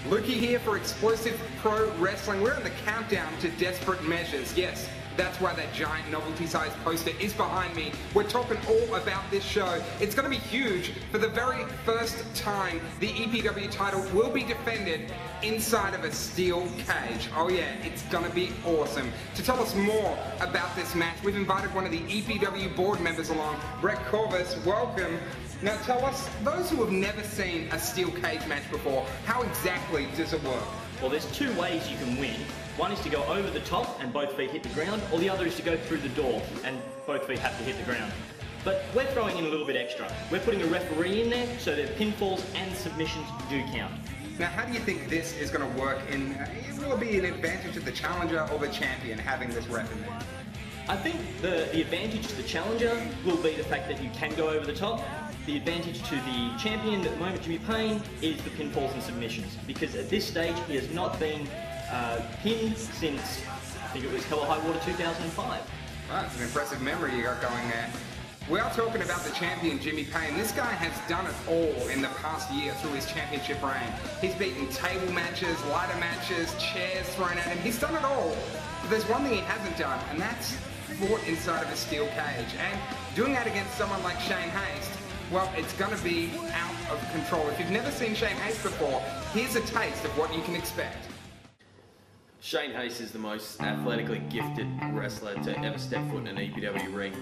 Lukey here for Explosive Pro Wrestling. We're in the countdown to Desperate Measures. Yes, that's why that giant novelty-sized poster is behind me. We're talking all about this show. It's going to be huge. For the very first time, the EPW title will be defended inside of a steel cage. Oh yeah, it's going to be awesome. To tell us more about this match, we've invited one of the EPW board members along, Brett Corvus. Welcome. Now tell us, those who have never seen a steel cage match before, how exactly does it work? Well, there's two ways you can win. One is to go over the top and both feet hit the ground, or the other is to go through the door and both feet have to hit the ground. But we're throwing in a little bit extra. We're putting a referee in there so that pinfalls and submissions do count. Now, how do you think this is going to work will it be an advantage to the challenger or the champion having this ref in there? I think the advantage to the challenger will be the fact that you can go over the top. The advantage to the champion at the moment, Jimmy Payne, is the pinfalls and submissions, because at this stage he has not been pinned since, I think it was Hell or High Water 2005. Wow, that's an impressive memory you got going there. We are talking about the champion, Jimmy Payne. This guy has done it all in the past year through his championship reign. He's beaten table matches, ladder matches, chairs thrown at him. He's done it all. But there's one thing he hasn't done, and that's fought inside of a steel cage. And doing that against someone like Shane Haste, well, it's going to be out of control. If you've never seen Shane Haste before, here's a taste of what you can expect. Shane Haste is the most athletically gifted wrestler to ever step foot in an EPW ring.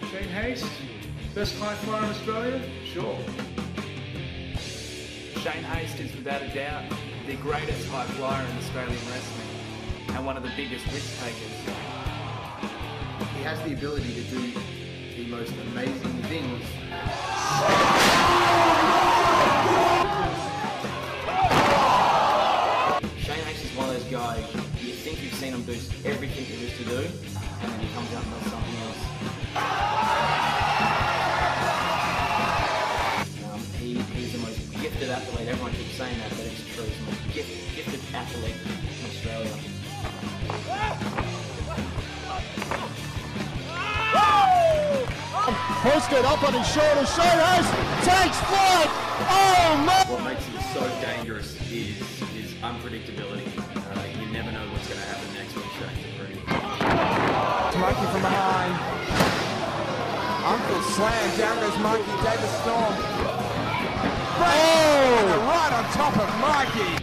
Shane Haste, best high flyer in Australia? Sure. Shane Haste is without a doubt the greatest high flyer in Australian wrestling and one of the biggest risk takers. He has the ability to do the most amazing things. Shane Haste is one of those guys, you think you've seen him do everything there is to do, and then he comes out and does something else. He's the most gifted athlete. Everyone keeps saying that, but it's true. He's the most gifted athlete in Australia. Posted up on his shoulder, Shane Haste takes flight! Oh man! What makes him so dangerous is his unpredictability. You never know what's going to happen next when Shane's in the ring. Mikey from behind. Uncle slam, down goes Mikey, David Storm. Oh! Right on top of Mikey!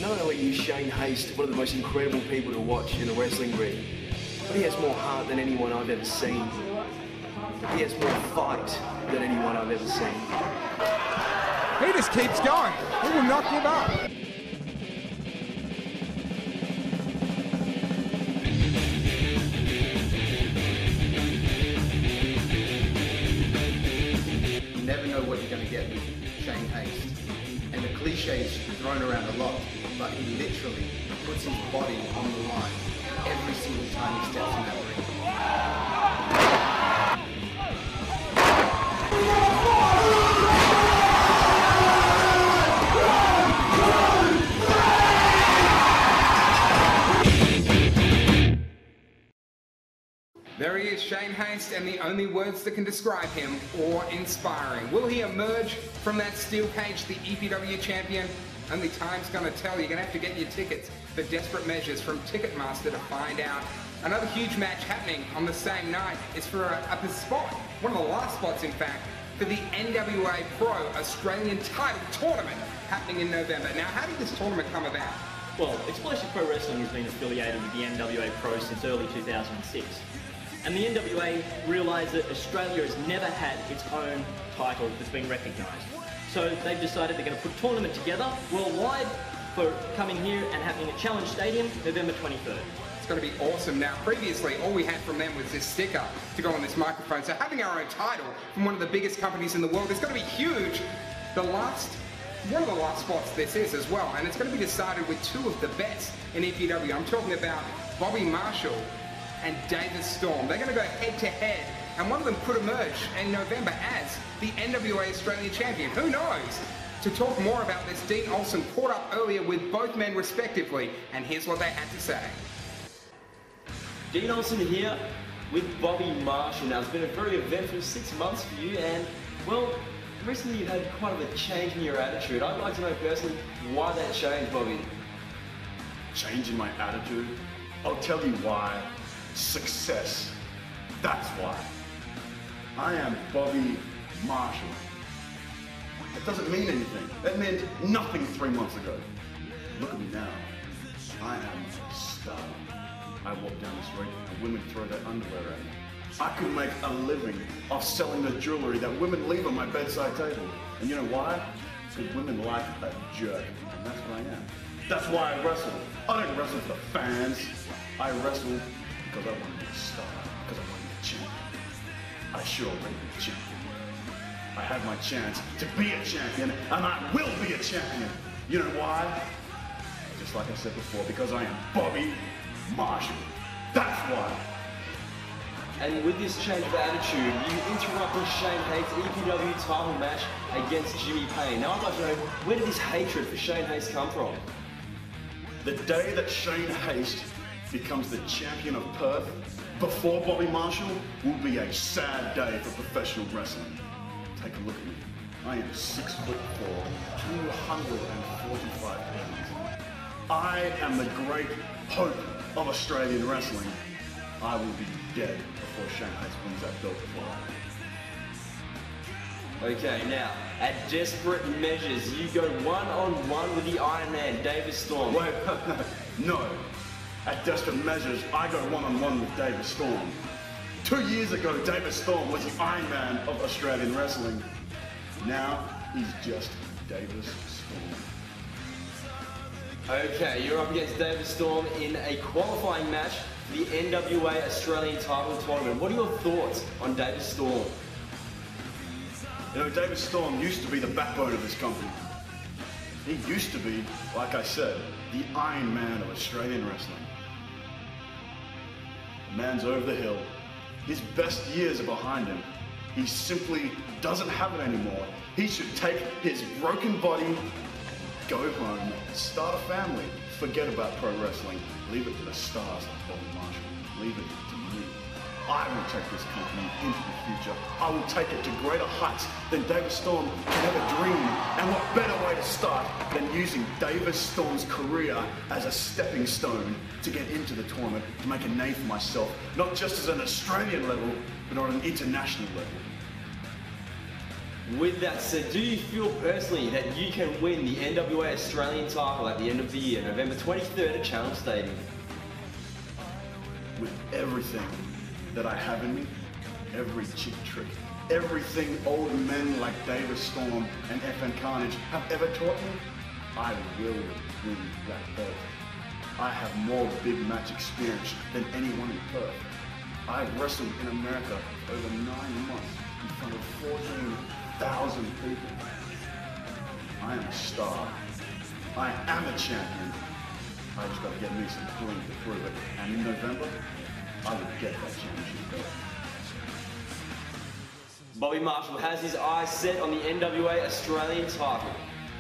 Not only is Shane Haste one of the most incredible people to watch in a wrestling ring, but he has more heart than anyone I've ever seen. He has more fight than anyone I've ever seen. He just keeps going. He will not give up. You never know what you're going to get with Shane Haste. And the cliche is thrown around a lot, but he literally puts his body on the line every single time he steps in that ring. There he is, Shane Haste, and the only words that can describe him, awe-inspiring. Will he emerge from that steel cage the EPW champion? Only time's going to tell. You're going to have to get your tickets for Desperate Measures from Ticketmaster to find out. Another huge match happening on the same night is for a spot, one of the last spots in fact, for the NWA Pro Australian title tournament happening in November. Now, how did this tournament come about? Well, Explosive Pro Wrestling has been affiliated with the NWA Pro since early 2006. And the NWA realised that Australia has never had its own title that's been recognised. So they've decided they're going to put a tournament together worldwide for coming here and happening at Challenge Stadium, November 23rd. It's going to be awesome. Now, previously, all we had from them was this sticker to go on this microphone. So having our own title from one of the biggest companies in the world is going to be huge. One of the last spots this is as well, and it's going to be decided with two of the best in EPW. I'm talking about Bobby Marshall and David Storm. They're going to go head-to-head, and one of them could emerge in November as the NWA Australian Champion. Who knows? To talk more about this, Dean Olsen caught up earlier with both men respectively, and here's what they had to say. Dean Olsen here with Bobby Marshall. Now, it's been a very eventful 6 months for you, and, well, recently you had quite of a change in your attitude. I'd like to know personally why that changed, Bobby. Change in my attitude? I'll tell you why. Success. That's why. I am Bobby Marshall. It doesn't mean anything. It meant nothing 3 months ago. Look at me now. I am a star. I walk down the street and women throw their underwear at me. I could make a living off selling the jewelry that women leave on my bedside table. And you know why? Because women like a jerk. And that's what I am. That's why I wrestle. I don't wrestle for the fans. I wrestle because I want to be a star. Because I want to be a champion. I sure want to be a champion. I have my chance to be a champion, and I will be a champion. You know why? Just like I said before, because I am Bobby Marshall. That's why. And with this change of attitude, you interrupted Shane Haste' EPW title match against Jimmy Payne. Now I'd like to know, where did this hatred for Shane Haste come from? The day that Shane Haste becomes the champion of Perth, before Bobby Marshall, will be a sad day for professional wrestling. Take a look at me. I am 6'4", 245 pounds. I am the great hope of Australian wrestling. I will be dead before Shane Haste wins that belt before. Okay, now, at desperate measures, you go one-on-one with the Iron Man, David Storm. Wait, no. At desperate measures, I go one-on-one with David Storm. 2 years ago, David Storm was the Iron Man of Australian wrestling. Now, he's just David Storm. Okay, you're up against David Storm in a qualifying match for the NWA Australian title tournament. What are your thoughts on David Storm? You know, David Storm used to be the backbone of this company. He used to be, like I said, the Iron Man of Australian wrestling. The man's over the hill. His best years are behind him. He simply doesn't have it anymore. He should take his broken body, go home, start a family. Forget about pro wrestling. Leave it to the stars like Bobby Marshall. Leave it to me. I will take this company into the future. I will take it to greater heights than David Storm can ever dream. And what better way to start than using David Storm's career as a stepping stone to get into the tournament, to make a name for myself, not just as an Australian level, but on an international level. With that said, do you feel personally that you can win the NWA Australian title at the end of the year, November 23rd at Challenge Stadium? With everything that I have in me, every cheap trick, everything old men like David Storm and FN Carnage have ever taught me, I will win that belt. I have more big match experience than anyone in Perth. I've wrestled in America for over 9 months in front of 14,000 people. I am a star. I am a champion. I just got to get me some bling to prove it. And in November, I will get that championship belt. Bobby Marshall has his eyes set on the NWA Australian title.